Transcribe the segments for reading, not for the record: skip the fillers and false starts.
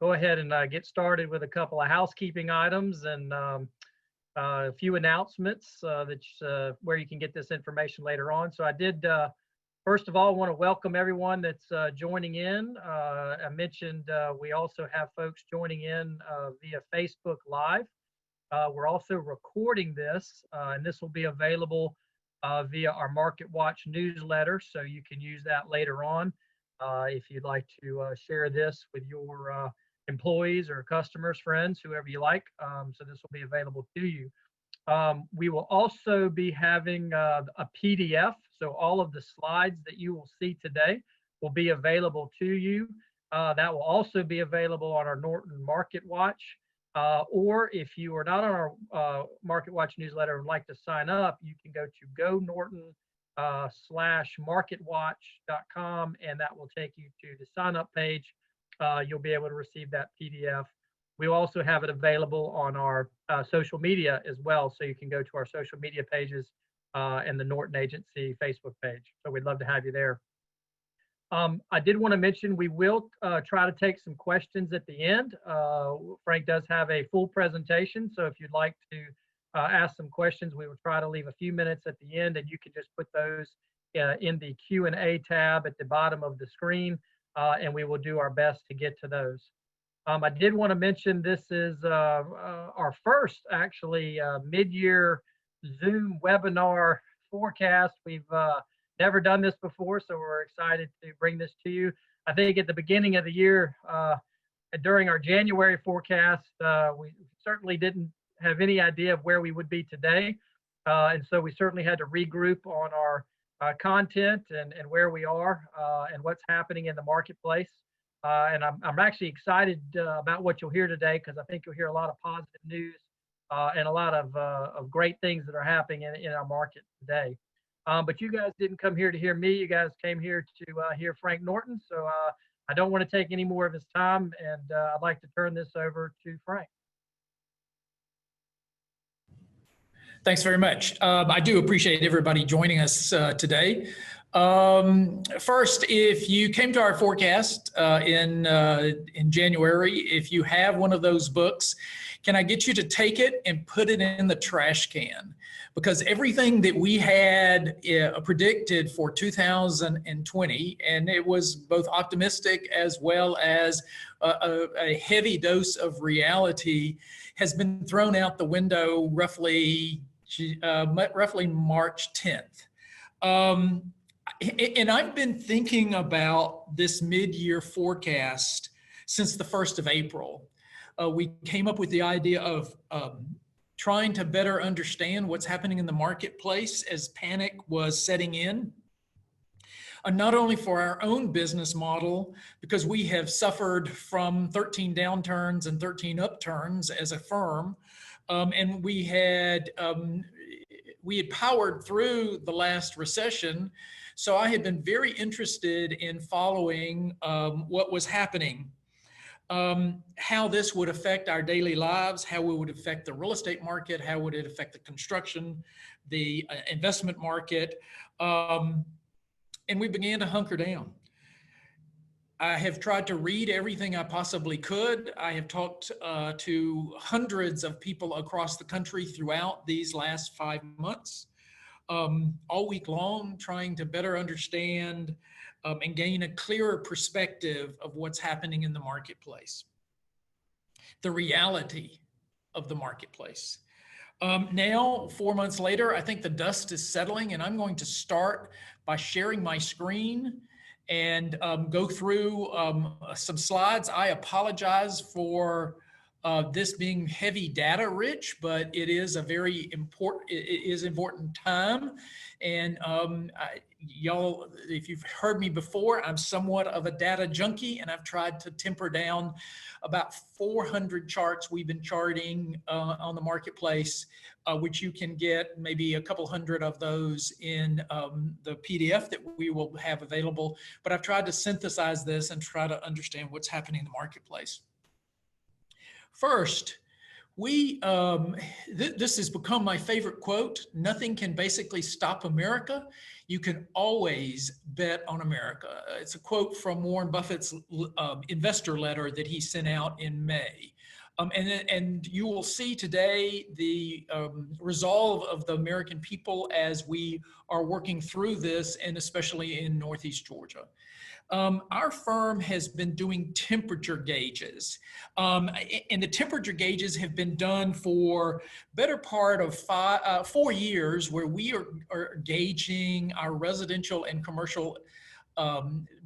go ahead and get started with a couple of housekeeping items and a few announcements where you can get this information later on. So I did, first of all, want to welcome everyone that's joining in. I mentioned we also have folks joining in via Facebook Live. We're also recording this, and this will be available via our Market Watch newsletter, so you can use that later on if you'd like to share this with your employees or customers, friends, whoever you like. So this will be available to you. We will also be having a PDF, so all of the slides that you will see today will be available to you. That will also be available on our Norton Market Watch. Or if you are not on our Market Watch newsletter and would like to sign up, you can go to gonorton/marketwatch.com, and that will take you to the sign up page. You'll be able to receive that PDF. We'll also have it available on our social media as well, so you can go to our social media pages and the Norton Agency Facebook page. So we'd love to have you there. I did want to mention we will try to take some questions at the end. Frank does have a full presentation, so if you'd like to ask some questions, we will try to leave a few minutes at the end, and you can just put those in the Q&A tab at the bottom of the screen, and we will do our best to get to those. I did want to mention this is our first, actually, mid-year Zoom webinar forecast. We've never done this before, so we're excited to bring this to you. I think at the beginning of the year, during our January forecast, we certainly didn't have any idea of where we would be today. And so we certainly had to regroup on our content and where we are and what's happening in the marketplace. And I'm actually excited about what you'll hear today, because I think you'll hear a lot of positive news and a lot of great things that are happening in our market today. But you guys didn't come here to hear me. You guys came here to hear Frank Norton. So I don't want to take any more of his time, and I'd like to turn this over to Frank. Thanks very much. I do appreciate everybody joining us today. First, if you came to our forecast in January, if you have one of those books, can I get you to take it and put it in the trash can? Because everything that we had predicted for 2020, and it was both optimistic as well as a heavy dose of reality, has been thrown out the window roughly March 10th. And I've been thinking about this mid-year forecast since the 1st of April. We came up with the idea of trying to better understand what's happening in the marketplace as panic was setting in. Not only for our own business model, because we have suffered from 13 downturns and 13 upturns as a firm, and we had powered through the last recession. So I had been very interested in following what was happening, how this would affect our daily lives, how it would affect the real estate market, how would it affect the construction, the investment market, and we began to hunker down. I have tried to read everything I possibly could. I have talked to hundreds of people across the country throughout these last 5 months, all week long, trying to better understand and gain a clearer perspective of what's happening in the marketplace, the reality of the marketplace. Now, 4 months later, I think the dust is settling, and I'm going to start by sharing my screen and go through some slides. I apologize for this being heavy data rich, but it is a very important time. And y'all, if you've heard me before, I'm somewhat of a data junkie, and I've tried to temper down about 400 charts we've been charting on the marketplace, which you can get maybe a couple hundred of those in the PDF that we will have available. But I've tried to synthesize this and try to understand what's happening in the marketplace. First, This has become my favorite quote. Nothing can basically stop America. You can always bet on America. It's a quote from Warren Buffett's investor letter that he sent out in May. And you will see today the resolve of the American people as we are working through this, and especially in Northeast Georgia. Our firm has been doing temperature gauges, and the temperature gauges have been done for better part of 4 years, where we are gauging our residential and commercial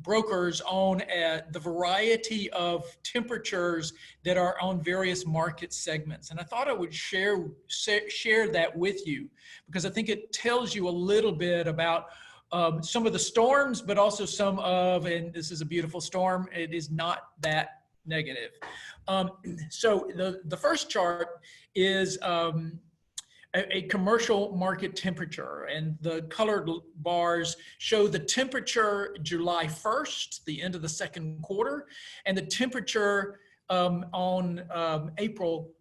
brokers on the variety of temperatures that are on various market segments. And I thought I would share that with you, because I think it tells you a little bit about some of the storms, but also some of, and this is a beautiful storm, it is not that negative. So the first chart is a commercial market temperature, and the colored bars show the temperature July 1st, the end of the second quarter, and the temperature on April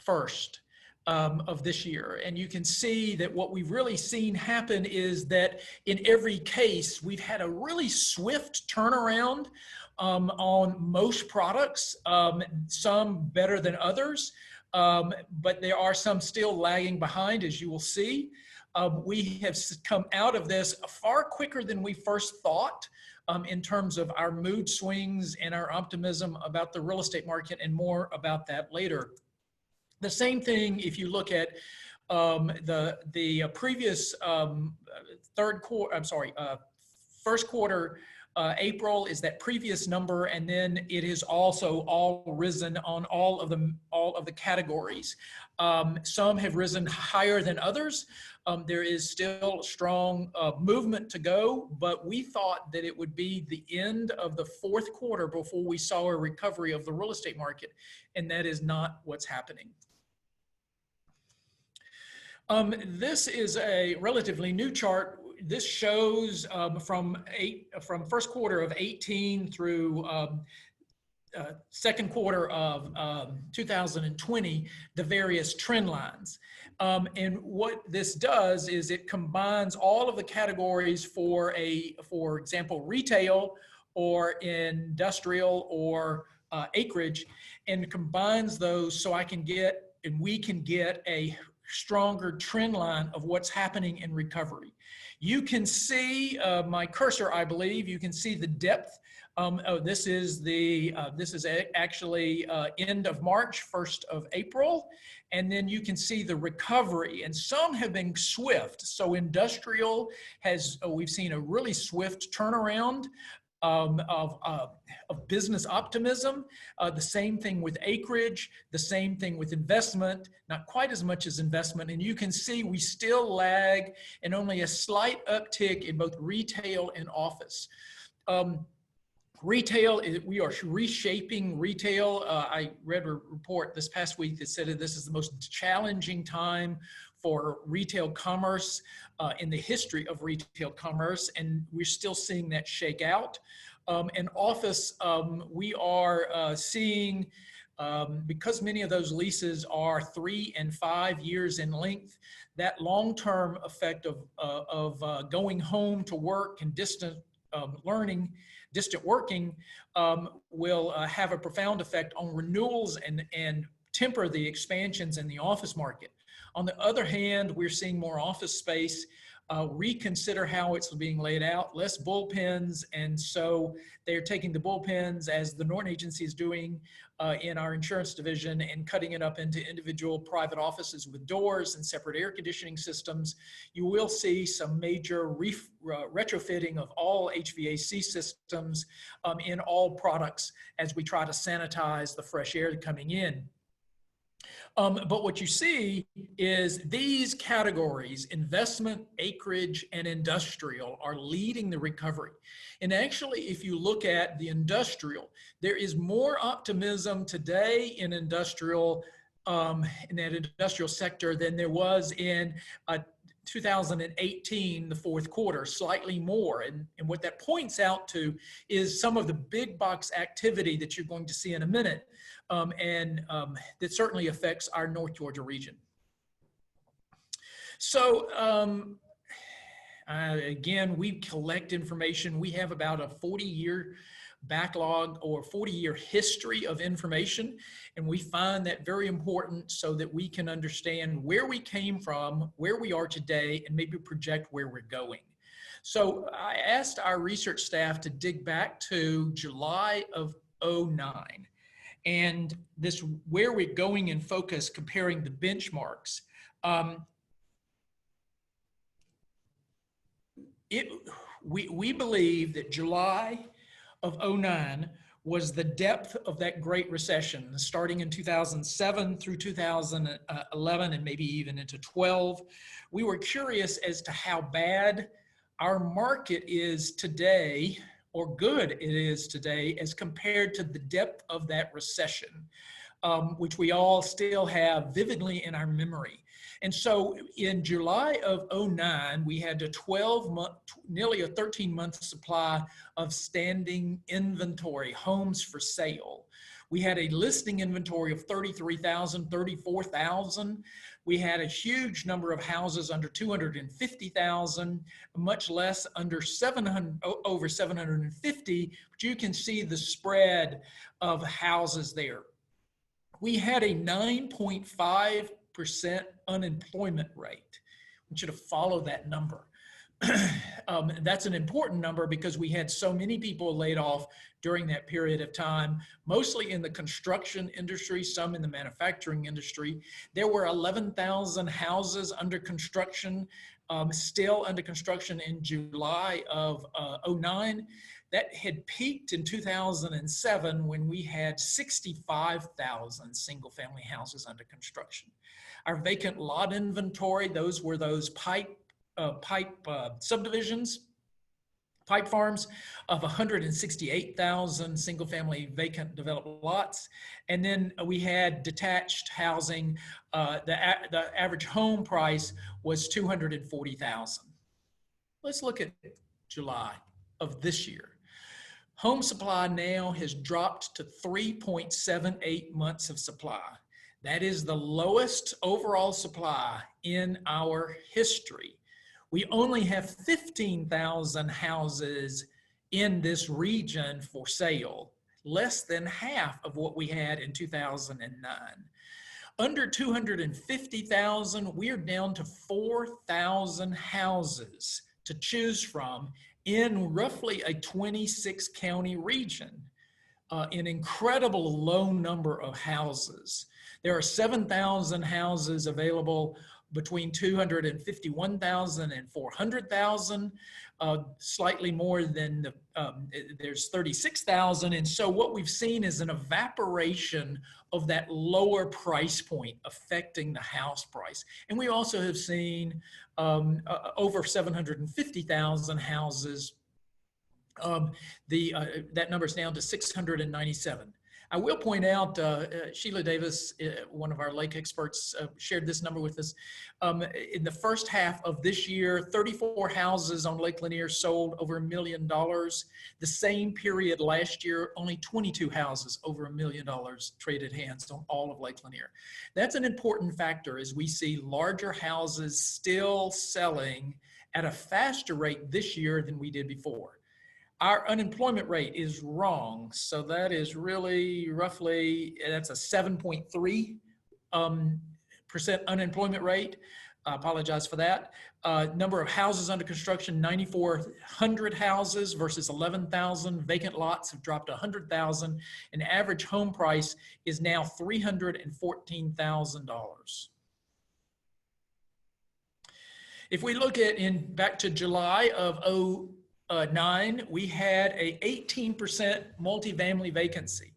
1st. Of this year. And you can see that what we've really seen happen is that in every case, we've had a really swift turnaround on most products, some better than others, but there are some still lagging behind, as you will see. We have come out of this far quicker than we first thought. In terms of our mood swings and our optimism about the real estate market, and more about that later. The same thing if you look at the previous first quarter, April is that previous number, and then it is also all risen on all of the categories. Some have risen higher than others. There is still strong movement to go, but we thought that it would be the end of the fourth quarter before we saw a recovery of the real estate market, and that is not what's happening. This is a relatively new chart. This shows from first quarter of 18 through second quarter of 2020, the various trend lines. And what this does is it combines all of the categories for example, retail or industrial or acreage, and combines those so we can get a stronger trend line of what's happening in recovery. You can see my cursor, I believe. You can see the depth. This is actually end of March, 1st of April. And then you can see the recovery, and some have been swift. So industrial we've seen a really swift turnaround of business optimism. The same thing with acreage, the same thing with investment, not quite as much as investment. And you can see we still lag, and only a slight uptick in both retail and office. Retail, we are reshaping retail. I read a report this past week that said that this is the most challenging time for retail commerce in the history of retail commerce, and we're still seeing that shake out. In office, we are seeing, because many of those leases are 3 and 5 years in length, that long-term effect of going home to work and distant learning, distant working, will have a profound effect on renewals and temper the expansions in the office market. On the other hand, we're seeing more office space reconsider how it's being laid out, less bullpens, and so they're taking the bullpens, as the Norton agency is doing in our insurance division, and cutting it up into individual private offices with doors and separate air conditioning systems. You will see some major retrofitting of all HVAC systems in all products as we try to sanitize the fresh air coming in. But what you see is these categories, investment, acreage, and industrial, are leading the recovery. And actually, if you look at the industrial, there is more optimism today in industrial, in that industrial sector, than there was in 2018, the fourth quarter, slightly more. And what that points out to is some of the big box activity that you're going to see in a minute. and that certainly affects our North Georgia region. So again, we collect information. We have about a 40-year backlog or 40-year history of information, and we find that very important so that we can understand where we came from, where we are today, and maybe project where we're going. So I asked our research staff to dig back to July of '09, and this where we're going in focus, comparing the benchmarks. We believe that July of '09 was the depth of that Great Recession, starting in 2007 through 2011 and maybe even into 12. We were curious as to how bad our market is today, or good it is today, as compared to the depth of that recession, which we all still have vividly in our memory. And so in July of '09, we had a 12-month, nearly a 13-month supply of standing inventory, homes for sale. We had a listing inventory of 33,000, 34,000. We had a huge number of houses under 250,000, much less under 700, over 750, but you can see the spread of houses there. We had a 9.5% unemployment rate. I want you to follow that number. That's an important number because we had so many people laid off during that period of time, mostly in the construction industry, some in the manufacturing industry. There were 11,000 houses under construction, still under construction in July of '09. That had peaked in 2007 when we had 65,000 single-family houses under construction. Our vacant lot inventory, those were those pipe subdivisions, pipe farms of 168,000 single-family vacant developed lots. And then we had detached housing. The average home price was $240,000. Let's look at July of this year. Home supply now has dropped to 3.78 months of supply. That is the lowest overall supply in our history. We only have 15,000 houses in this region for sale, less than half of what we had in 2009. Under 250,000, we're down to 4,000 houses to choose from in roughly a 26 county region, an incredible low number of houses. There are 7,000 houses available between 251,000 and 400,000, slightly more than there's 36,000. And so what we've seen is an evaporation of that lower price point affecting the house price. And we also have seen over 750,000 houses. That number is down to 697. I will point out, Sheila Davis, one of our lake experts, shared this number with us. In the first half of this year, 34 houses on Lake Lanier sold over $1 million. The same period last year, only 22 houses over $1 million traded hands on all of Lake Lanier. That's an important factor as we see larger houses still selling at a faster rate this year than we did before. Our unemployment rate is wrong. So that is really roughly, that's a 7.3% unemployment rate. I apologize for that. Number of houses under construction, 9,400 houses versus 11,000. Vacant lots have dropped 100,000. And average home price is now $314,000. If we look at back to July of '09, we had a 18% multifamily vacancy.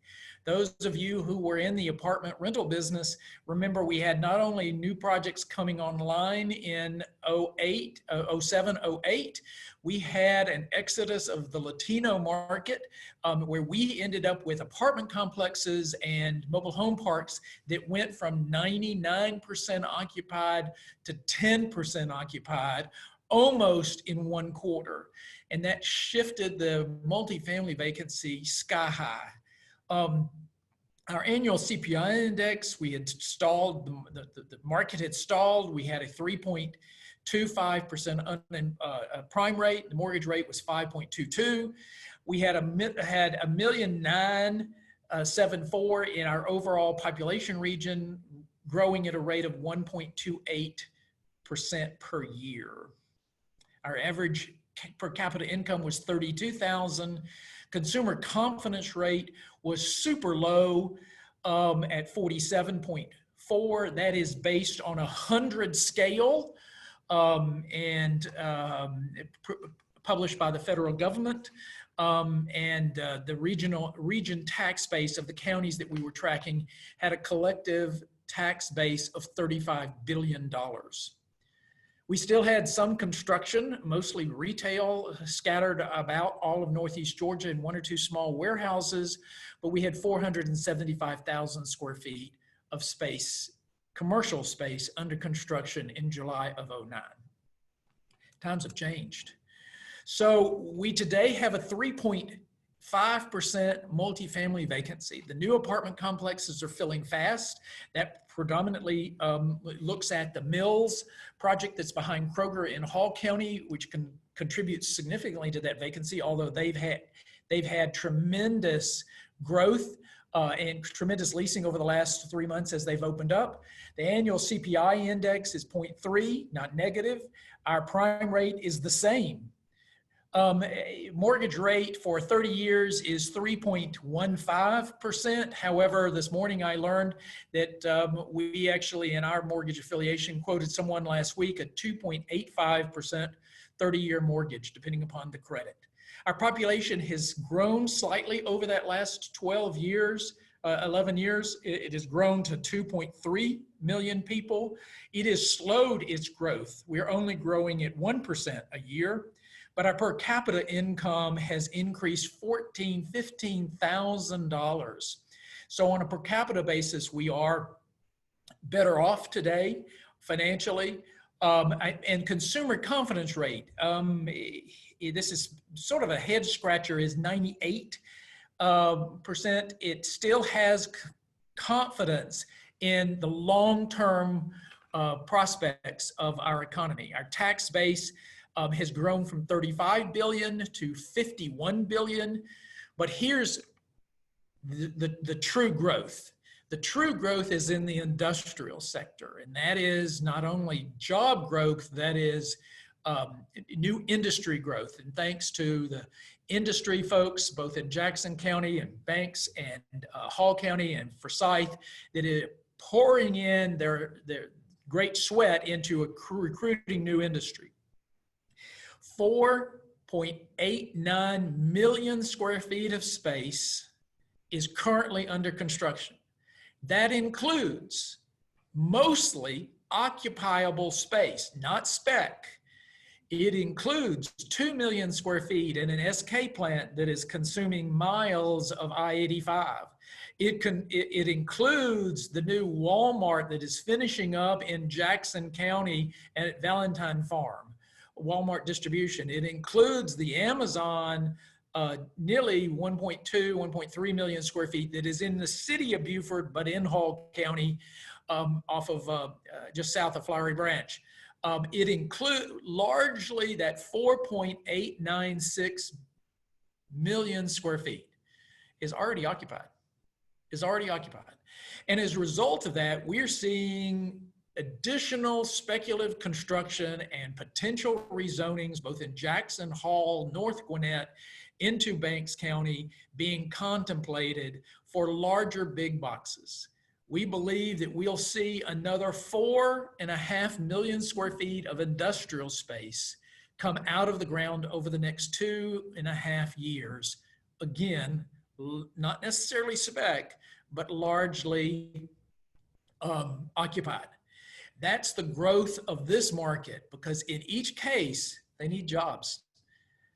Those of you who were in the apartment rental business, remember we had not only new projects coming online in '07, '08, we had an exodus of the Latino market where we ended up with apartment complexes and mobile home parks that went from 99% occupied to 10% occupied almost in one quarter. And that shifted the multifamily vacancy sky high. Our annual CPI index, we had stalled, the market had stalled. We had a 3.25% prime rate. The mortgage rate was 5.22. We had a million 974 in our overall population region, growing at a rate of 1.28% per year. Our average per capita income was 32,000. Consumer confidence rate was super low at 47.4. That is based on 100 scale published by the federal government. The region tax base of the counties that we were tracking had a collective tax base of $35 billion. We still had some construction, mostly retail, scattered about all of Northeast Georgia in one or two small warehouses, but we had 475,000 square feet of space, commercial space, under construction in July of 2009. Times have changed. So we today have a 3.5% multifamily vacancy. The new apartment complexes are filling fast. That predominantly looks at the Mills project that's behind Kroger in Hall County, which can contribute significantly to that vacancy, although they've had tremendous growth and tremendous leasing over the last 3 months as they've opened up. The annual CPI index is 0.3, not negative. Our prime rate is the same. Mortgage rate for 30 years is 3.15%. However, this morning I learned that we actually, in our mortgage affiliation, quoted someone last week a 2.85% 30-year mortgage, depending upon the credit. Our population has grown slightly over that last 11 years. It has grown to 2.3 million people. It has slowed its growth. We're only growing at 1% a year. But our per capita income has increased $15,000. So on a per capita basis, we are better off today financially. And consumer confidence rate, this is sort of a head scratcher, is 98%. It still has confidence in the long-term prospects of our economy. Our tax base has grown from 35 billion to 51 billion. But here's the true growth. The true growth is in the industrial sector. And that is not only job growth, that is new industry growth. And thanks to the industry folks, both in Jackson County and Banks and Hall County and Forsyth, that are pouring in their great sweat into recruiting new industry. 4.89 million square feet of space is currently under construction. That includes mostly occupiable space, not spec. It includes 2 million square feet in an SK plant that is consuming miles of I-85. It includes the new Walmart that is finishing up in Jackson County and at Valentine Farm. Walmart distribution. It includes the Amazon, nearly 1.3 million square feet that is in the city of Beaufort, but in Hall County, off of just south of Flowery Branch. It includes largely that 4.896 million square feet is already occupied. And as a result of that, we're seeing additional speculative construction and potential rezonings, both in Jackson, Hall, North Gwinnett, into Banks County, being contemplated for larger big boxes. We believe that we'll see another 4.5 million square feet of industrial space come out of the ground over the next 2.5 years. Again, not necessarily spec, but largely occupied. That's the growth of this market, because in each case, they need jobs.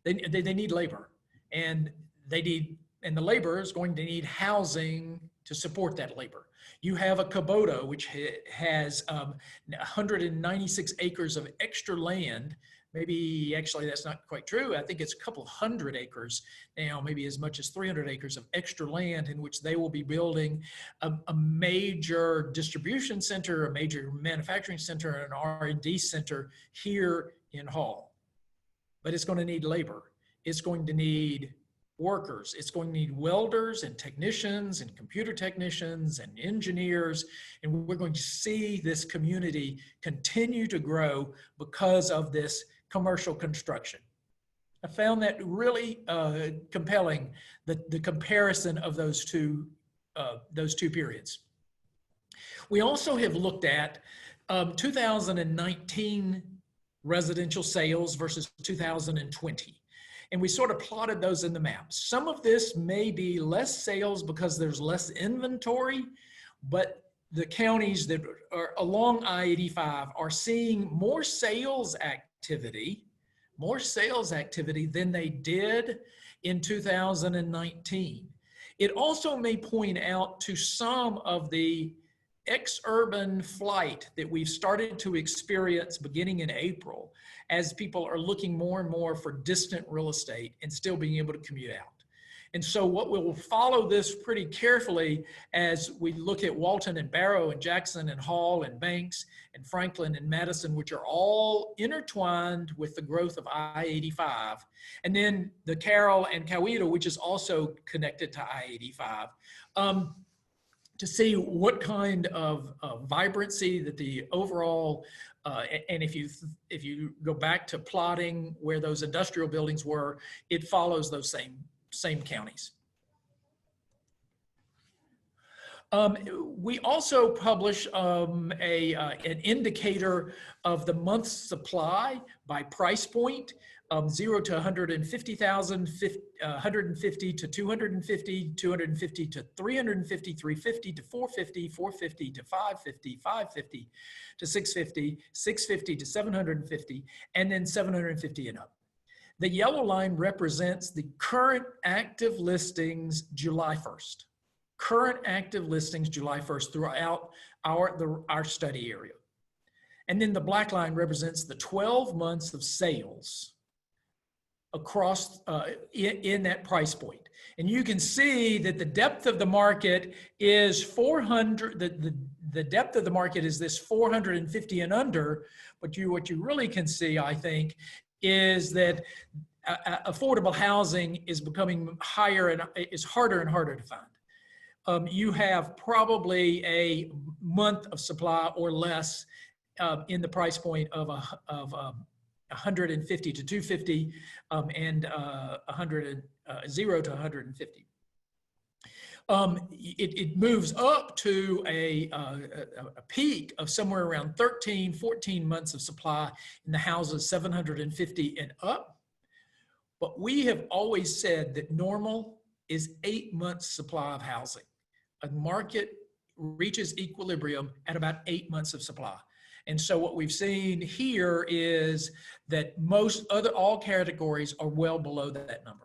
They need labor, and the labor is going to need housing to support that labor. You have a Kubota, which has 196 acres of extra land maybe actually that's not quite true. I think it's a couple hundred acres now, maybe as much as 300 acres of extra land in which they will be building a major distribution center, a major manufacturing center, and an R&D center here in Hall. But it's going to need labor. It's going to need workers. It's going to need welders and technicians and computer technicians and engineers. And we're going to see this community continue to grow because of this commercial construction. I found that really compelling, the comparison of those two periods. We also have looked at 2019 residential sales versus 2020. And we sort of plotted those in the map. Some of this may be less sales because there's less inventory, but the counties that are along I-85 are seeing more sales activity than they did in 2019. It also may point out to some of the ex-urban flight that we've started to experience beginning in April as people are looking more and more for distant real estate and still being able to commute out. And so what we'll follow this pretty carefully as we look at Walton and Barrow and Jackson and Hall and Banks and Franklin and Madison, which are all intertwined with the growth of I-85. And then the Carroll and Coweta, which is also connected to I-85. To see what kind of vibrancy that the overall, and if you go back to plotting where those industrial buildings were, it follows those same counties. We also publish an indicator of the month's supply by price point. 0 to 150,000, 150 to 250, 250 to 350, 350 to 450, 450 to 550, 550 to 650, 650 to 750, and then 750 and up. The yellow line represents the current active listings July 1st. Current active listings July 1st throughout our study area. And then the black line represents the 12 months of sales across in that price point. And you can see that the depth of the market is 400, the depth of the market is this 450 and under, but what you really can see, I think, is that affordable housing is becoming higher and is harder and harder to find. You have probably a month of supply or less in the price point of 150 to 250 and 0 to 150. It moves up to a peak of somewhere around 13, 14 months of supply in the houses 750 and up. But we have always said that normal is 8 months supply of housing. A market reaches equilibrium at about 8 months of supply. And so what we've seen here is that all categories are well below that number.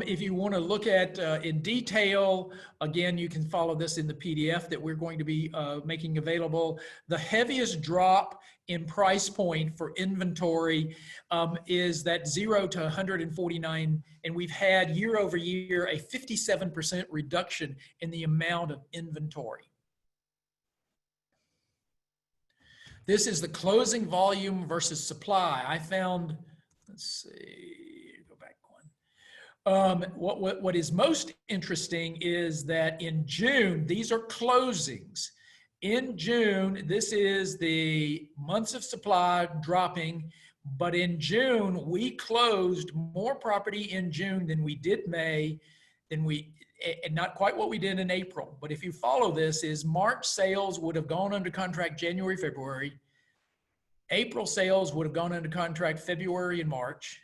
If you want to look at in detail, again, you can follow this in the PDF that we're going to be making available. The heaviest drop in price point for inventory is that 0 to 149, and we've had year over year a 57% reduction in the amount of inventory. This is the closing volume versus supply. I found, let's see, go back one. What is most interesting is that in June, these are closings. In June, this is the months of supply dropping, but in June, we closed more property in June than we did May, and not quite what we did in April. But if you follow this, is March sales would have gone under contract January, February. April sales would have gone under contract February and March.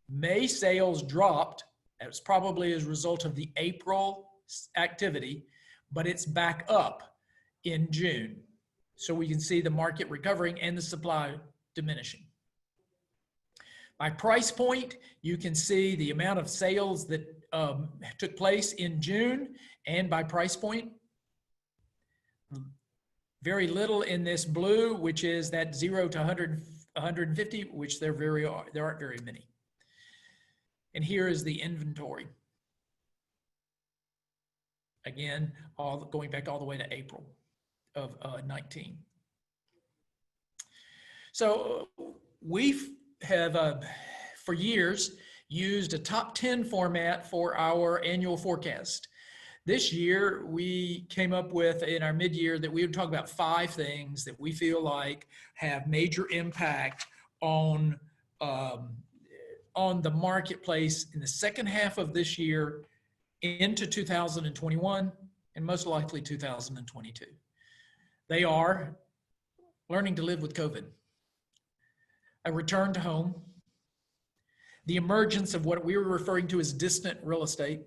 May sales dropped. That was probably as a result of the April activity, but it's back up in June. So we can see the market recovering and the supply diminishing. By price point, you can see the amount of sales that took place in June, and by price point. Very little in this blue, which is that 0 to 150, which there aren't very many. And here is the inventory. Again, going back all the way to April of 19. So we have, for years, used a top 10 format for our annual forecast. This year, we came up with, in our mid-year, that we would talk about 5 things that we feel like have major impact on the marketplace in the second half of this year into 2021 and most likely 2022. They are learning to live with COVID, a return to home, the emergence of what we were referring to as distant real estate,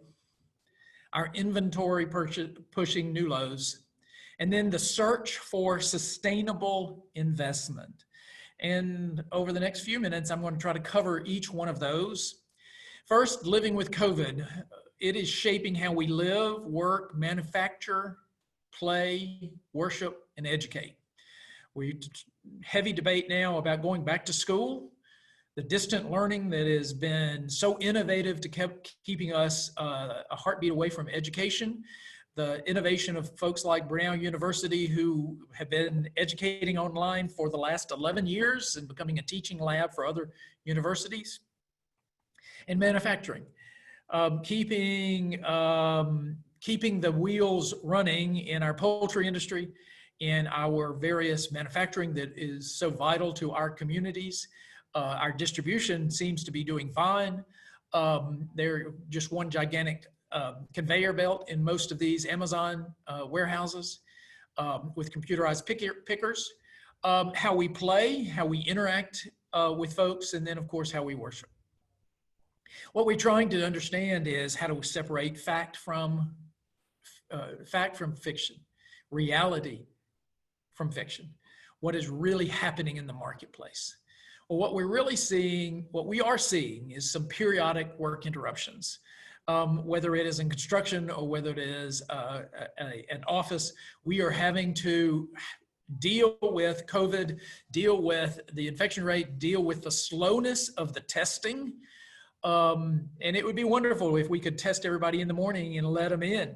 our inventory pushing new lows, and then the search for sustainable investment. And over the next few minutes, I'm going to try to cover each one of those. First, living with COVID. It is shaping how we live, work, manufacture, play, worship, and educate. Heavy debate now about going back to school, the distant learning that has been so innovative to keeping us a heartbeat away from education, the innovation of folks like Brown University who have been educating online for the last 11 years and becoming a teaching lab for other universities, and manufacturing. Keeping the wheels running in our poultry industry, in our various manufacturing that is so vital to our communities. Our distribution seems to be doing fine. They're just one gigantic conveyor belt in most of these Amazon warehouses with computerized pickers. How we play, how we interact with folks, and then of course how we worship. What we're trying to understand is how to separate fact from fiction, reality from fiction. What is really happening in the marketplace? Well, what we are seeing is some periodic work interruptions. Whether it is in construction or whether it is an office, we are having to deal with COVID, deal with the infection rate, deal with the slowness of the testing. And it would be wonderful if we could test everybody in the morning and let them in.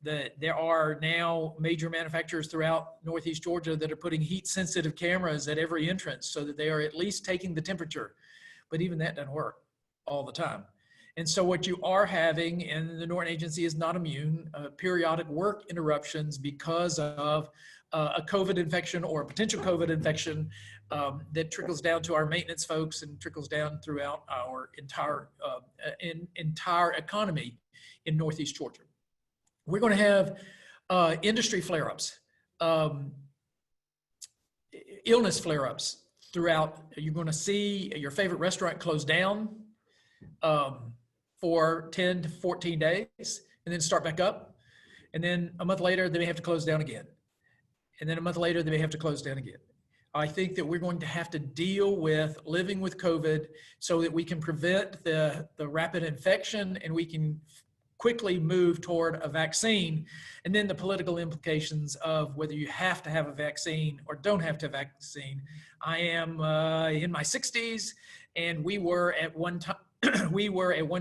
There are now major manufacturers throughout Northeast Georgia that are putting heat-sensitive cameras at every entrance so that they are at least taking the temperature. But even that doesn't work all the time. And so what you are having, and the Norton Agency is not immune, periodic work interruptions because of a COVID infection or a potential COVID infection that trickles down to our maintenance folks and trickles down throughout our entire economy in Northeast Georgia. We're going to have industry flare-ups, illness flare-ups throughout. You're going to see your favorite restaurant close down for 10 to 14 days and then start back up. And then a month later, they may have to close down again. And then a month later, they may have to close down again. I think that we're going to have to deal with living with COVID so that we can prevent the rapid infection and we can quickly move toward a vaccine. And then the political implications of whether you have to have a vaccine or don't have to have a vaccine. I am in my 60s, and we were at one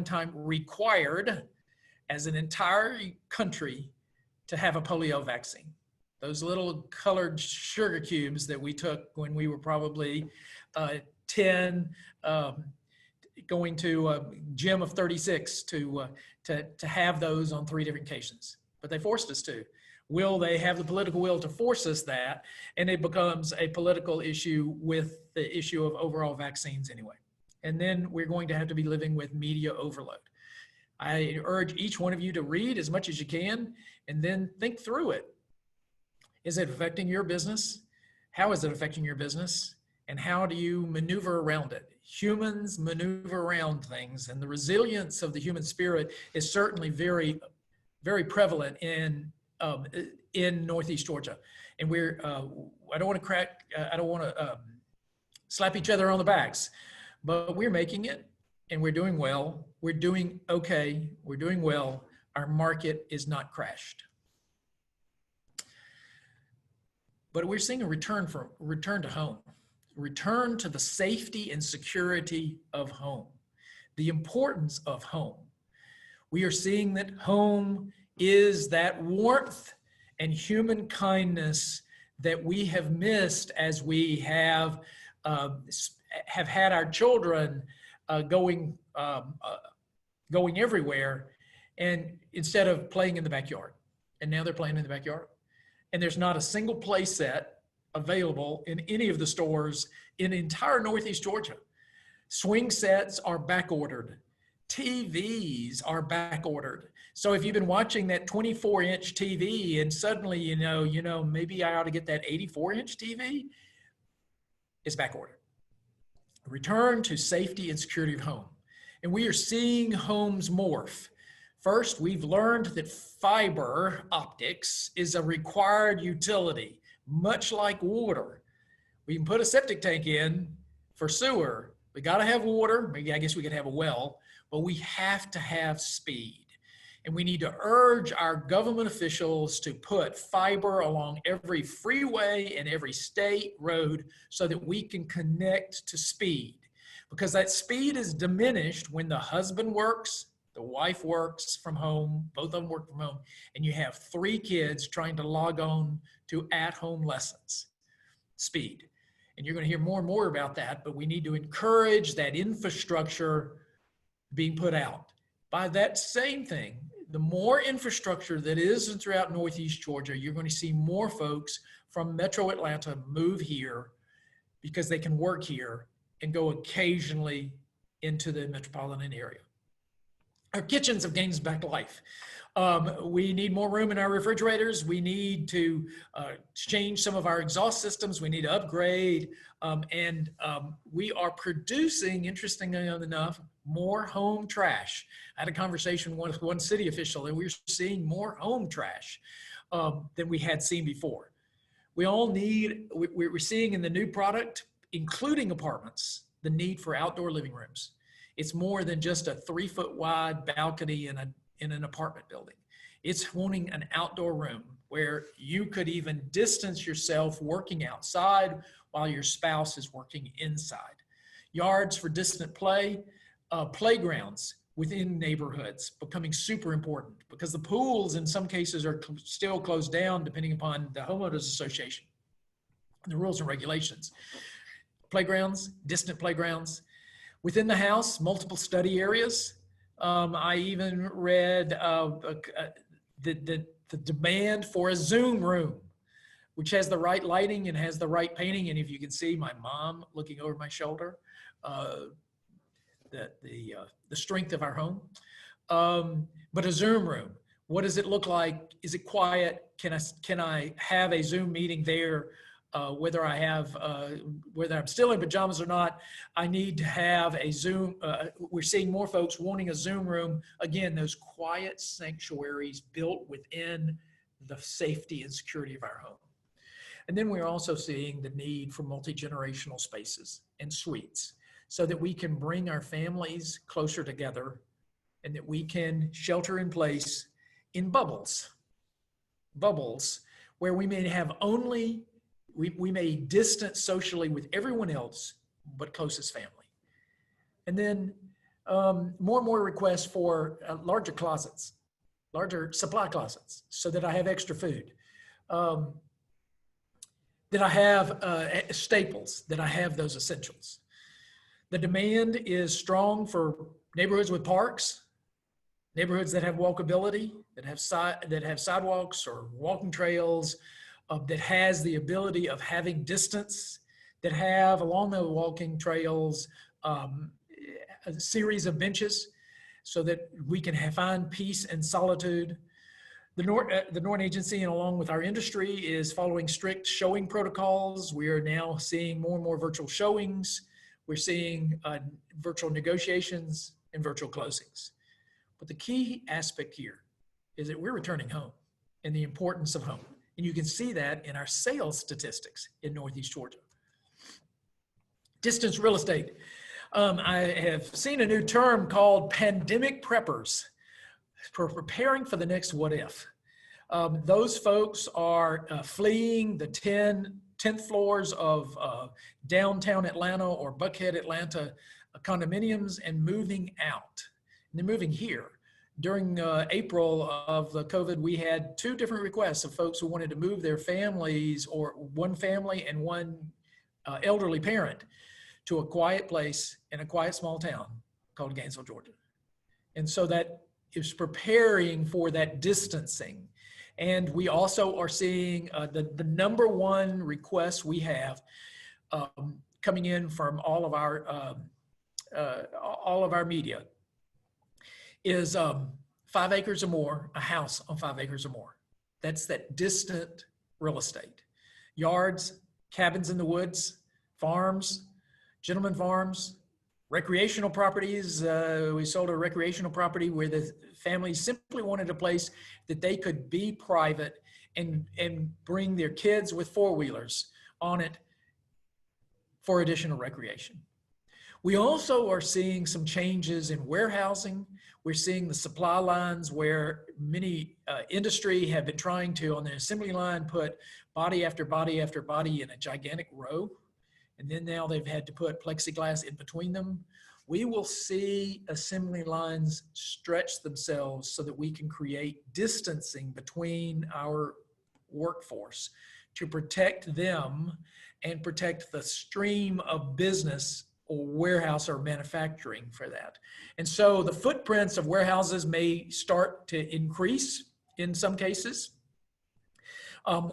time required as an entire country to have a polio vaccine. Those little colored sugar cubes that we took when we were probably 10, going to a gym of 36 to have those on 3 different occasions. But they forced us to. Will they have the political will to force us that? And it becomes a political issue with the issue of overall vaccines anyway. And then we're going to have to be living with media overload. I urge each one of you to read as much as you can and then think through it. Is it affecting your business? How is it affecting your business? And how do you maneuver around it? Humans maneuver around things, and the resilience of the human spirit is certainly very, very prevalent in Northeast Georgia. And I don't want to slap each other on the backs, but we're making it, and we're doing well. We're doing okay. We're doing well. Our market is not crashed. But we're seeing a return to home, return to the safety and security of home, the importance of home. We are seeing that home is that warmth and human kindness that we have missed as we have had our children going everywhere, and instead of playing in the backyard. And now they're playing in the backyard. And there's not a single play set available in any of the stores in entire Northeast Georgia. Swing sets are back ordered. TVs are back ordered. So if you've been watching that 24-inch TV and suddenly, you know, maybe I ought to get that 84-inch TV, it's back ordered. Return to safety and security of home. And we are seeing homes morph. First, we've learned that fiber optics is a required utility, much like water. We can put a septic tank in for sewer. We got to have water. Maybe I guess we could have a well, but we have to have speed. And we need to urge our government officials to put fiber along every freeway and every state road so that we can connect to speed. Because that speed is diminished when the husband works, the wife works from home, both of them work from home, and you have 3 kids trying to log on to at-home lessons. Speed. And you're going to hear more and more about that, but we need to encourage that infrastructure being put out. By that same thing, the more infrastructure that is throughout Northeast Georgia, you're going to see more folks from Metro Atlanta move here because they can work here and go occasionally into the metropolitan area. Our kitchens have gained back life. We need more room in our refrigerators. We need to change some of our exhaust systems. We need to upgrade. We are producing, interestingly enough, more home trash. I had a conversation with one city official, and we're seeing more home trash than we had seen before. We're seeing in the new product, including apartments, the need for outdoor living rooms. It's more than just a 3-foot wide balcony in an apartment building. It's wanting an outdoor room where you could even distance yourself working outside while your spouse is working inside. Yards for distant play, playgrounds within neighborhoods becoming super important because the pools in some cases are still closed down depending upon the homeowners association, the rules and regulations. Playgrounds, distant playgrounds. Within the house, multiple study areas. I even read the demand for a Zoom room, which has the right lighting and has the right painting. And if you can see my mom looking over my shoulder, the strength of our home. But a Zoom room, what does it look like? Is it quiet? Can I have a Zoom meeting there? Whether I'm still in pajamas or not, I need to have a Zoom. We're seeing more folks wanting a Zoom room. Again, those quiet sanctuaries built within the safety and security of our home. And then we're also seeing the need for multi-generational spaces and suites so that we can bring our families closer together and that we can shelter in place in bubbles where we may have only we may distance socially with everyone else, but closest family. And then more and more requests for larger closets, larger supply closets, so that I have extra food, that I have staples, that I have those essentials. The demand is strong for neighborhoods with parks, neighborhoods that have walkability, that have sidewalks or walking trails, that has the ability of having distance, that have along the walking trails a series of benches so that we can find peace and solitude. The Norton Agency, and along with our industry, is following strict showing protocols. We are now seeing more and more virtual showings. We're seeing virtual negotiations and virtual closings. But the key aspect here is that we're returning home and the importance of home. And you can see that in our sales statistics in Northeast Georgia. Distance real estate. I have seen a new term called pandemic preppers for preparing for the next what if. Those folks are fleeing the 10 10th floors of downtown Atlanta or Buckhead, Atlanta condominiums and moving out. And they're moving here. During April of the COVID, we had 2 different requests of folks who wanted to move their families, or one family and one elderly parent, to a quiet place in a quiet small town called Gainesville, Georgia. And so that is preparing for that distancing. And we also are seeing the number one request we have coming in from all of our media is 5 acres or more, a house on 5 acres or more. That's that distant real estate. Yards, cabins in the woods, farms, gentleman farms, recreational properties. We sold a recreational property where the family simply wanted a place that they could be private and bring their kids with 4-wheelers on it for additional recreation. We also are seeing some changes in warehousing. We're seeing the supply lines where many industry have been trying to, on the assembly line, put body after body after body in a gigantic row. And then now they've had to put plexiglass in between them. We will see assembly lines stretch themselves so that we can create distancing between our workforce to protect them and protect the stream of business or warehouse or manufacturing for that. And so the footprints of warehouses may start to increase in some cases.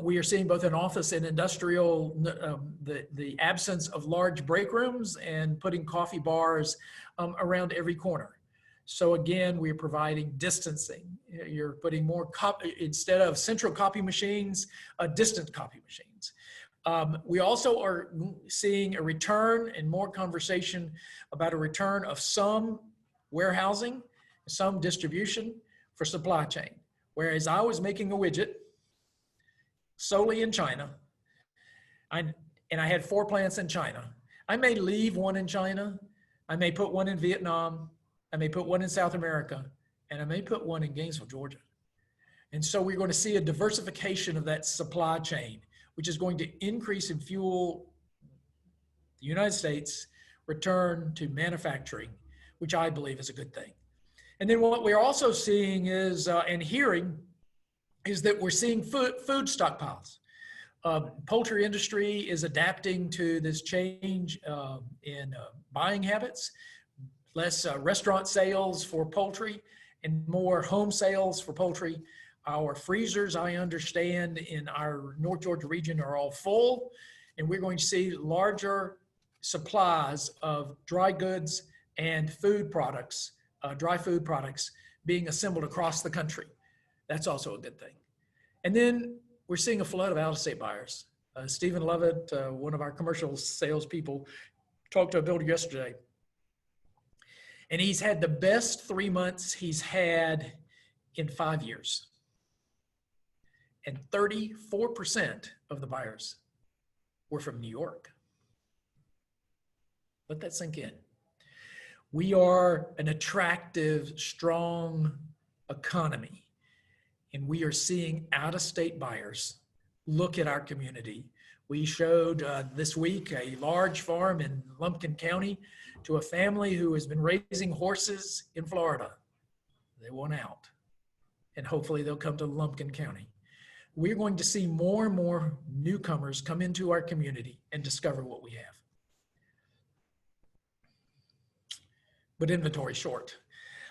We are seeing both in office and industrial, the absence of large break rooms and putting coffee bars around every corner. So again, we're providing distancing. You're putting more instead of central copy machines, distant copy machines. We also are seeing a return and more conversation about a return of some warehousing, some distribution for supply chain. Whereas I was making a widget solely in China, and I had 4 plants in China. I may leave one in China, I may put one in Vietnam, I may put one in South America, and I may put one in Gainesville, Georgia. And so we're going to see a diversification of that supply chain, which is going to increase and fuel the United States return to manufacturing, which I believe is a good thing. And then what we're also seeing is, and hearing, is that we're seeing food stockpiles. Poultry industry is adapting to this change in buying habits, less restaurant sales for poultry and more home sales for poultry. Our freezers, I understand, in our North Georgia region are all full, and we're going to see larger supplies of dry goods and food products, dry food products being assembled across the country. That's also a good thing. And then we're seeing a flood of out-of-state buyers. Stephen Lovett, one of our commercial salespeople, talked to a builder yesterday, and he's had the best 3 months he's had in 5 years. And 34% of the buyers were from New York. Let that sink in. We are an attractive, strong economy, and we are seeing out-of-state buyers look at our community. We showed this week a large farm in Lumpkin County to a family who has been raising horses in Florida. They want out, and hopefully they'll come to Lumpkin County. We're going to see more and more newcomers come into our community and discover what we have. But inventory short.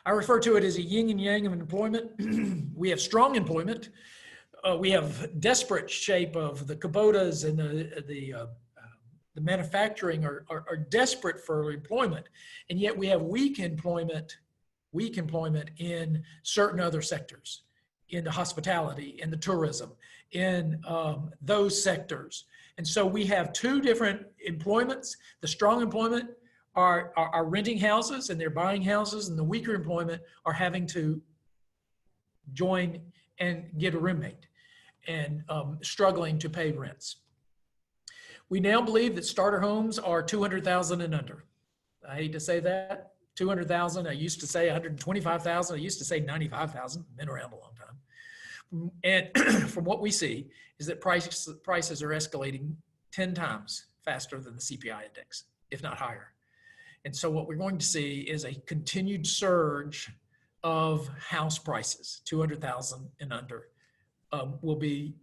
I refer to it as a yin and yang of employment. We have strong employment. We have desperate shape of the Kubotas and the manufacturing are desperate for employment, and yet we have weak employment in certain other sectors, in the hospitality, in the tourism, in those sectors. And so we have 2 different employments. The strong employment are renting houses and they're buying houses, and the weaker employment are having to join and get a roommate and struggling to pay rents. We now believe that starter homes are 200,000 and under. I hate to say that, 200,000. I used to say 125,000. I used to say 95,000. Been around a long time. And from what we see is that prices are escalating 10 times faster than the CPI index, if not higher. And so what we're going to see is a continued surge of house prices, 200,000 and under, will be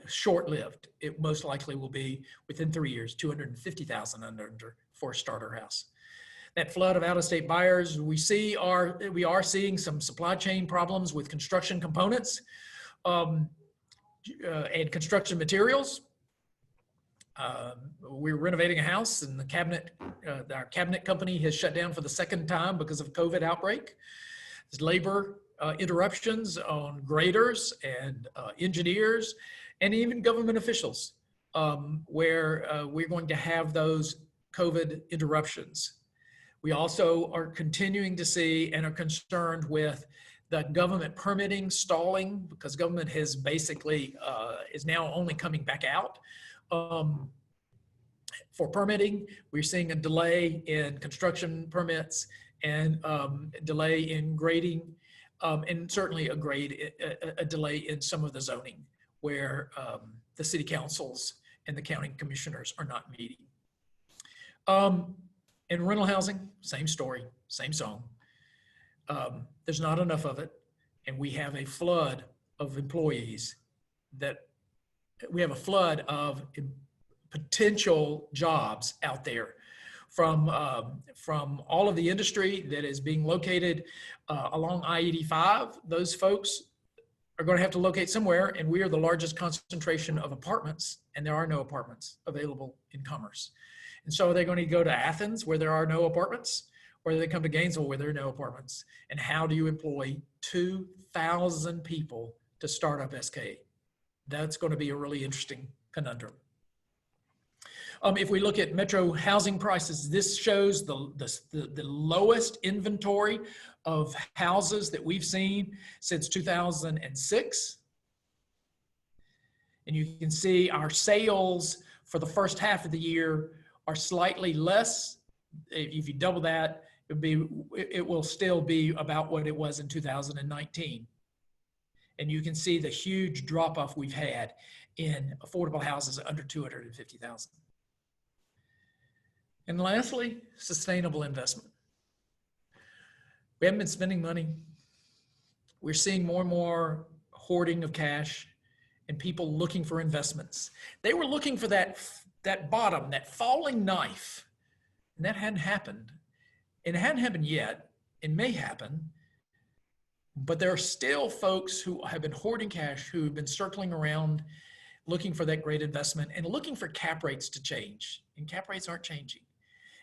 short-lived. It most likely will be within 3 years, 250,000 and under for a starter house. That flood of out-of-state buyers we are seeing some supply chain problems with construction components and construction materials. We're renovating a house, and our cabinet company has shut down for the second time because of COVID outbreak. There's labor interruptions on graders and engineers and even government officials, where we're going to have those COVID interruptions. We also are continuing to see and are concerned with the government permitting stalling, because government has basically is now only coming back out for permitting. We're seeing a delay in construction permits and delay in grading, and certainly a delay in some of the zoning where the city councils and the county commissioners are not meeting. In rental housing, same story, same song. There's not enough of it, and we have a flood of employees we have a flood of potential jobs out there from all of the industry that is being located along I-85. Those folks are going to have to locate somewhere, and we are the largest concentration of apartments, and there are no apartments available in Commerce. And so are they going to go to Athens where there are no apartments, or do they come to Gainesville where there are no apartments? And how do you employ 2,000 people to start up SK? That's going to be a really interesting conundrum. If we look at metro housing prices, this shows the lowest inventory of houses that we've seen since 2006. And you can see our sales for the first half of the year are slightly less. If you double that, it will still be about what it was in 2019. And you can see the huge drop-off we've had in affordable houses under 250,000. And lastly, sustainable investment. We haven't been spending money. We're seeing more and more hoarding of cash and people looking for investments. They were looking for that bottom, that falling knife, and that hadn't happened. And it hadn't happened yet. It may happen. But there are still folks who have been hoarding cash, who have been circling around looking for that great investment and looking for cap rates to change. And cap rates aren't changing.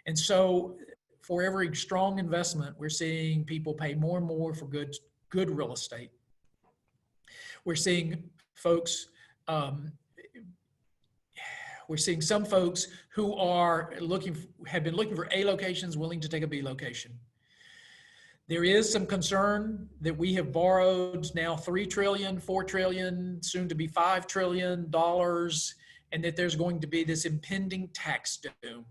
And so for every strong investment, we're seeing people pay more and more for good real estate. We're seeing folks, we're seeing some folks who have been looking for A locations, willing to take a B location. There is some concern that we have borrowed now $3 trillion, $4 trillion, soon to be $5 trillion, and that there's going to be this impending tax doom.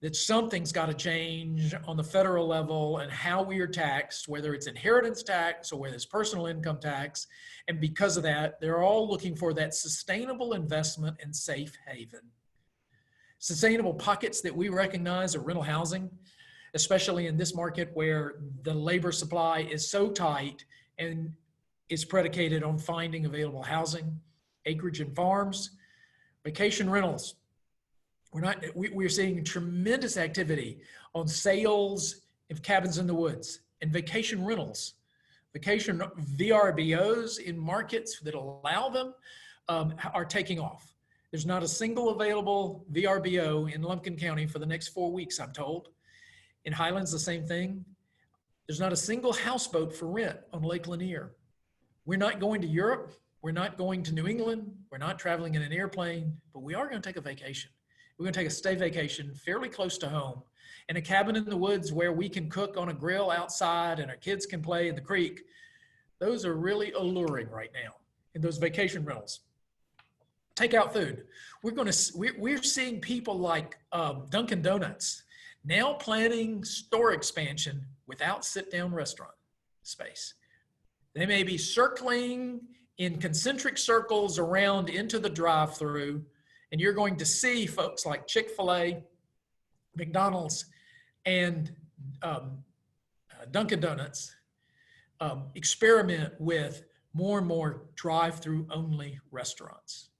That something's got to change on the federal level and how we are taxed, whether it's inheritance tax or whether it's personal income tax. And because of that, they're all looking for that sustainable investment and safe haven. Sustainable pockets that we recognize are rental housing, especially in this market where the labor supply is so tight and is predicated on finding available housing, acreage and farms, vacation rentals. We're seeing tremendous activity on sales of cabins in the woods and vacation rentals, vacation VRBOs in markets that allow them are taking off. There's not a single available VRBO in Lumpkin County for the next 4 weeks, I'm told. In Highlands, the same thing. There's not a single houseboat for rent on Lake Lanier. We're not going to Europe. We're not going to New England. We're not traveling in an airplane, but we are going to take a vacation. We're going to take a stay vacation fairly close to home in a cabin in the woods where we can cook on a grill outside and our kids can play in the creek. Those are really alluring right now in those vacation rentals. Take out food. We're seeing people like Dunkin' Donuts now planning store expansion without sit-down restaurant space. They may be circling in concentric circles around into the drive-through And you're going to see folks like Chick-fil-A, McDonald's, and Dunkin' Donuts experiment with more and more drive-through only restaurants.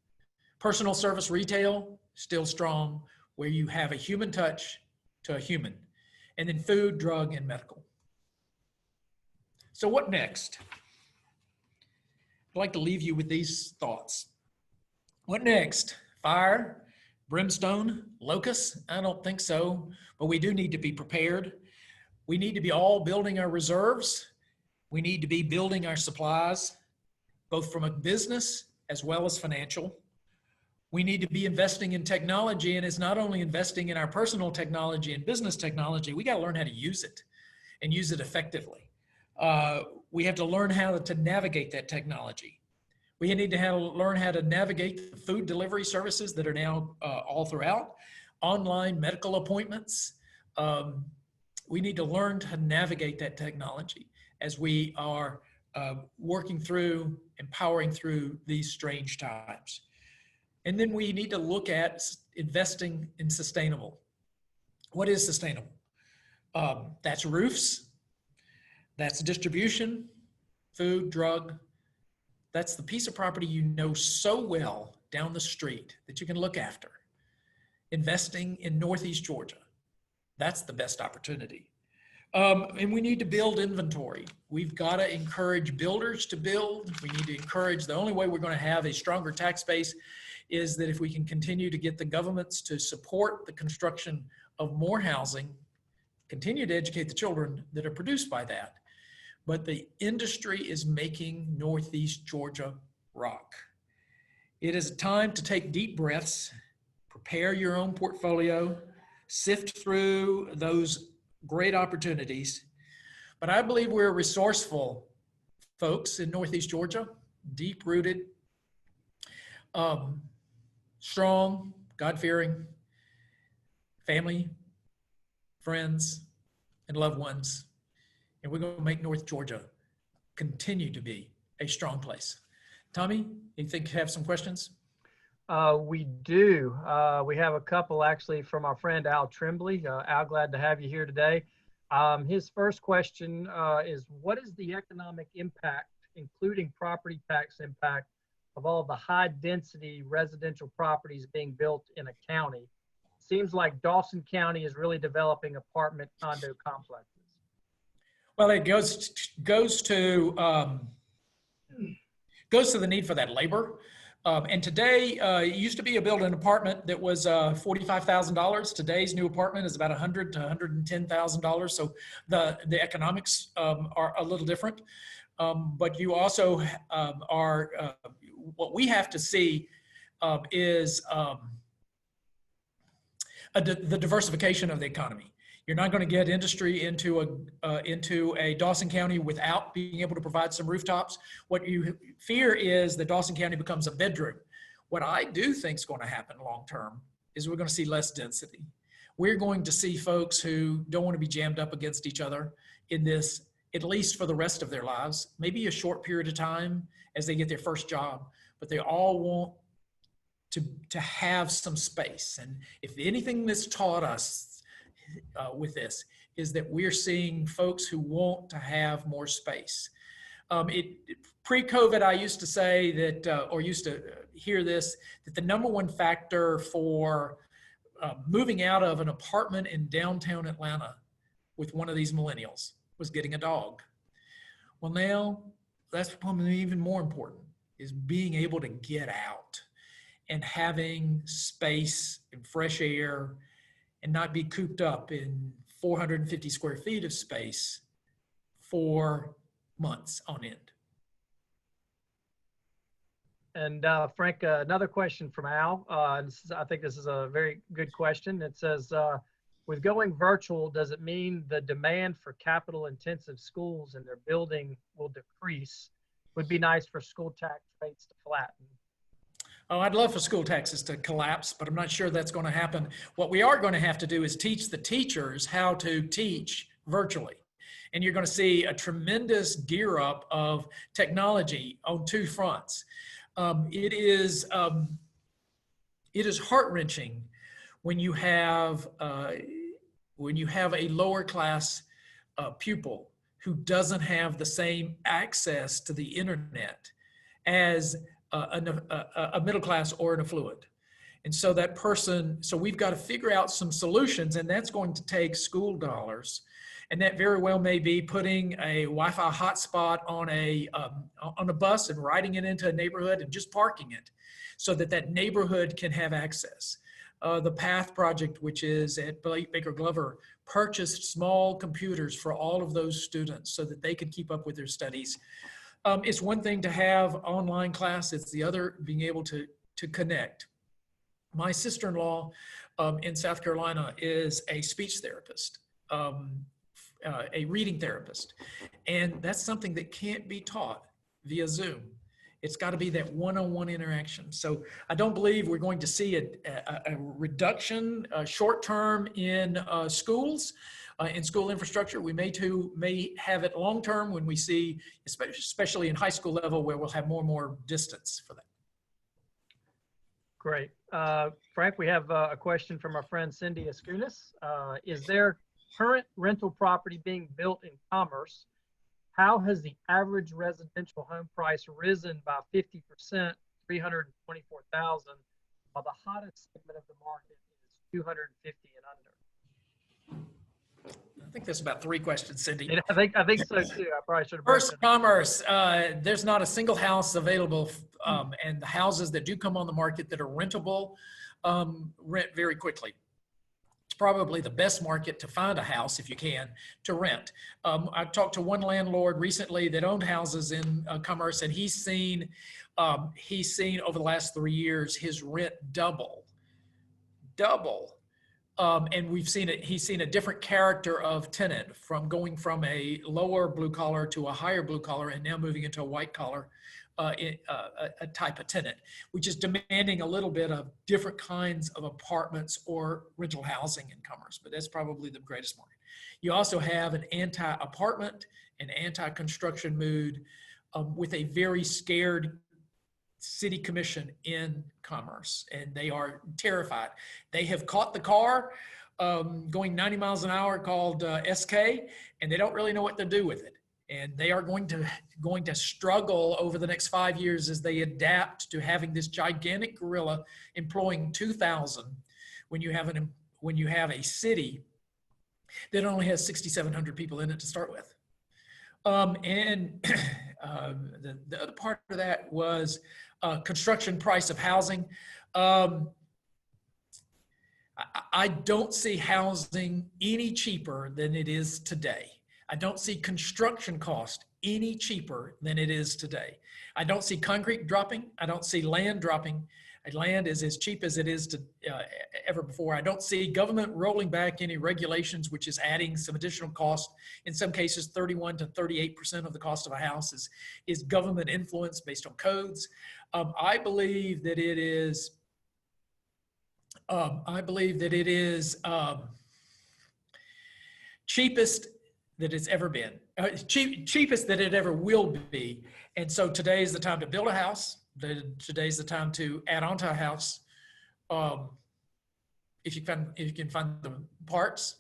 Personal service retail, still strong, where you have a human touch to a human. And then food, drug, and medical. So what next? I'd like to leave you with these thoughts. What next? Fire, brimstone, locusts? I don't think so, but we do need to be prepared. We need to be all building our reserves. We need to be building our supplies, both from a business as well as financial. We need to be investing in technology, and it's not only investing in our personal technology and business technology, we got to learn how to use it and use it effectively. We have to learn how to navigate that technology. We need to learn how to navigate the food delivery services that are now all throughout, online medical appointments. We need to learn to navigate that technology as we are working through, empowering through these strange times. And then we need to look at investing in sustainable. What is sustainable? That's roofs, that's distribution, food, drug. That's the piece of property you know so well down the street that you can look after. Investing in Northeast Georgia, that's the best opportunity. And we need to build inventory. We've got to encourage builders to build. We need to encourage, the only way we're going to have a stronger tax base is that if we can continue to get the governments to support the construction of more housing, continue to educate the children that are produced by that. But the industry is making Northeast Georgia rock. It is a time to take deep breaths, prepare your own portfolio, sift through those great opportunities. But I believe we're resourceful folks in Northeast Georgia, deep-rooted, strong, God-fearing, family, friends, and loved ones. And we're going to make North Georgia continue to be a strong place. Tommy, you think you have some questions? We do. We have a couple actually from our friend Al Tremblay. Al, glad to have you here today. His first question is, what is the economic impact, including property tax impact, of all the high density residential properties being built in a county? Seems like Dawson County is really developing apartment condo complexes. Well, it goes to the need for that labor. And today, it used to be build an apartment that was $45,000. Today's new apartment is about $100,000 to $110,000. So the economics are a little different. But you also what we have to see is the diversification of the economy. You're not going to get industry into a Dawson County without being able to provide some rooftops. What you fear is that Dawson County becomes a bedroom. What I do think is going to happen long term is we're going to see less density. We're going to see folks who don't want to be jammed up against each other in this, at least for the rest of their lives, maybe a short period of time as they get their first job, but they all want to have some space. And if anything that's taught us with this is that we're seeing folks who want to have more space. Pre-COVID, I used to say that, or used to hear this, that the number one factor for moving out of an apartment in downtown Atlanta with one of these millennials was getting a dog. Well, now that's probably even more important, is being able to get out and having space and fresh air and not be cooped up in 450 square feet of space for months on end. And Frank, another question from Al. I think this is a very good question. It says, with going virtual, does it mean the demand for capital intensive schools and their building will decrease? Would be nice for school tax rates to flatten. Oh, I'd love for school taxes to collapse, but I'm not sure that's going to happen. What we are going to have to do is teach the teachers how to teach virtually. And you're going to see a tremendous gear up of technology on two fronts. It it is heart-wrenching when you have a lower class pupil who doesn't have the same access to the internet as a middle class or an affluent. And so so we've got to figure out some solutions, and that's going to take school dollars. And that very well may be putting a Wi-Fi hotspot on a bus and riding it into a neighborhood and just parking it so that that neighborhood can have access. The PATH project, which is at Baker Glover, purchased small computers for all of those students so that they could keep up with their studies. It's one thing to have online class, it's the other being able to connect. My sister-in-law in South Carolina is a speech therapist, a reading therapist, and that's something that can't be taught via Zoom. It's got to be that one-on-one interaction. So I don't believe we're going to see a reduction short-term in schools, in school infrastructure. We may have it long-term when we see, especially in high school level, where we'll have more and more distance for that. Great. Frank, we have a question from our friend Cindy Escunas. Is there current rental property being built in Commerce? How has the average residential home price risen by 50%, 324,000, while the hottest segment of the market is 250 and under? I think there's about 3 questions, Cindy. And I think so too. I probably should have. First, Commerce. There's not a single house available, and the houses that do come on the market that are rentable rent very quickly. It's probably the best market to find a house, if you can, to rent. I talked to one landlord recently that owned houses in Commerce, and he's seen over the last 3 years his rent double. And he's seen a different character of tenant, from going from a lower blue collar to a higher blue collar, and now moving into a white collar a type of tenant, which is demanding a little bit of different kinds of apartments or rental housing in Commerce, but that's probably the greatest market. You also have an anti-apartment and anti-construction mood with a very scared city commission in Commerce, and they are terrified. They have caught the car going 90 miles an hour called SK, and they don't really know what to do with it. And they are going to struggle over the next 5 years as they adapt to having this gigantic gorilla employing 2,000 when you have a city that only has 6,700 people in it to start with. The other part of that was construction price of housing. I don't see housing any cheaper than it is today. I don't see construction cost any cheaper than it is today. I don't see concrete dropping. I don't see land dropping. Land is as cheap as it is to ever before. I don't see government rolling back any regulations, which is adding some additional cost. In some cases, 31 to 38% of the cost of a house is government influence based on codes. I believe that it is. Cheapest that it's ever been, cheapest that it ever will be. And so today is the time to build a house. Today's the time to add on to a house. If you can find the parts.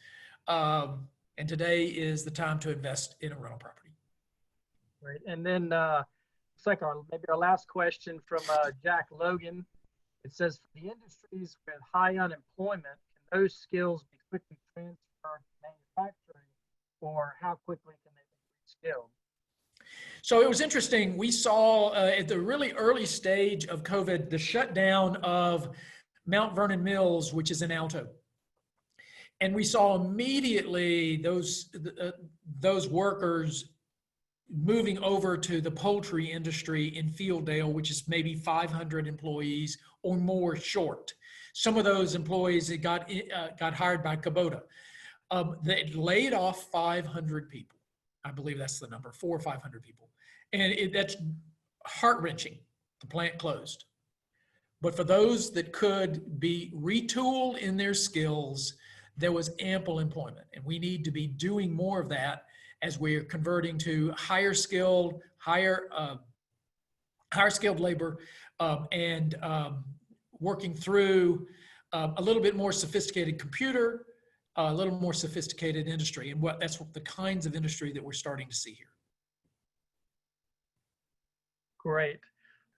And today is the time to invest in a rental property. Right. And then looks like maybe our last question from Jack Logan. It says, for the industries with high unemployment, can those skills be quickly transferred to manufacturing, or how quickly can they be reskilled? So it was interesting. We saw at the really early stage of COVID, the shutdown of Mount Vernon Mills, which is in Alto. And we saw immediately those workers moving over to the poultry industry in Fieldale, which is maybe 500 employees or more short. Some of those employees that got hired by Kubota. They laid off 500 people. I believe that's the number, 400 or 500 people. And that's heart-wrenching. The plant closed. But for those that could be retooled in their skills, there was ample employment. And we need to be doing more of that as we're converting to higher skilled labor. working through a little bit more sophisticated computer, a little more sophisticated industry, and that's the kinds of industry that we're starting to see here. Great.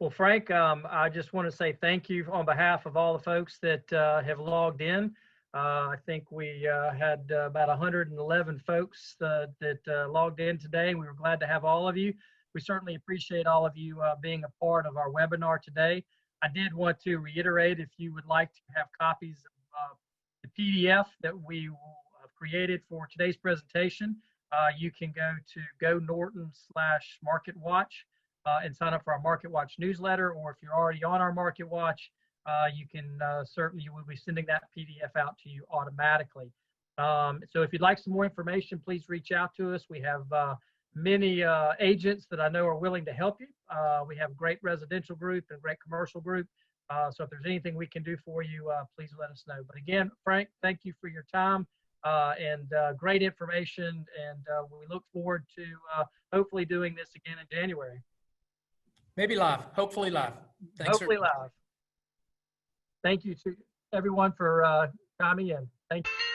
Well, Frank, I just want to say thank you on behalf of all the folks that have logged in. I think we had about 111 folks that logged in today. We were glad to have all of you. We certainly appreciate all of you being a part of our webinar today. I did want to reiterate, if you would like to have copies of the PDF that we have created for today's presentation, you can go to GoNorton/MarketWatch and sign up for our MarketWatch newsletter. Or if you're already on our MarketWatch, you can certainly, we'll be sending that PDF out to you automatically. So if you'd like some more information, please reach out to us. We have many agents that I know are willing to help you. We have a great residential group and a great commercial group. So if there's anything we can do for you, please let us know. But again, Frank, thank you for your time and great information. And we look forward to hopefully doing this again in January. Maybe live, hopefully live. Thanks. Hopefully live. Thank you to everyone for chiming in. Thank you.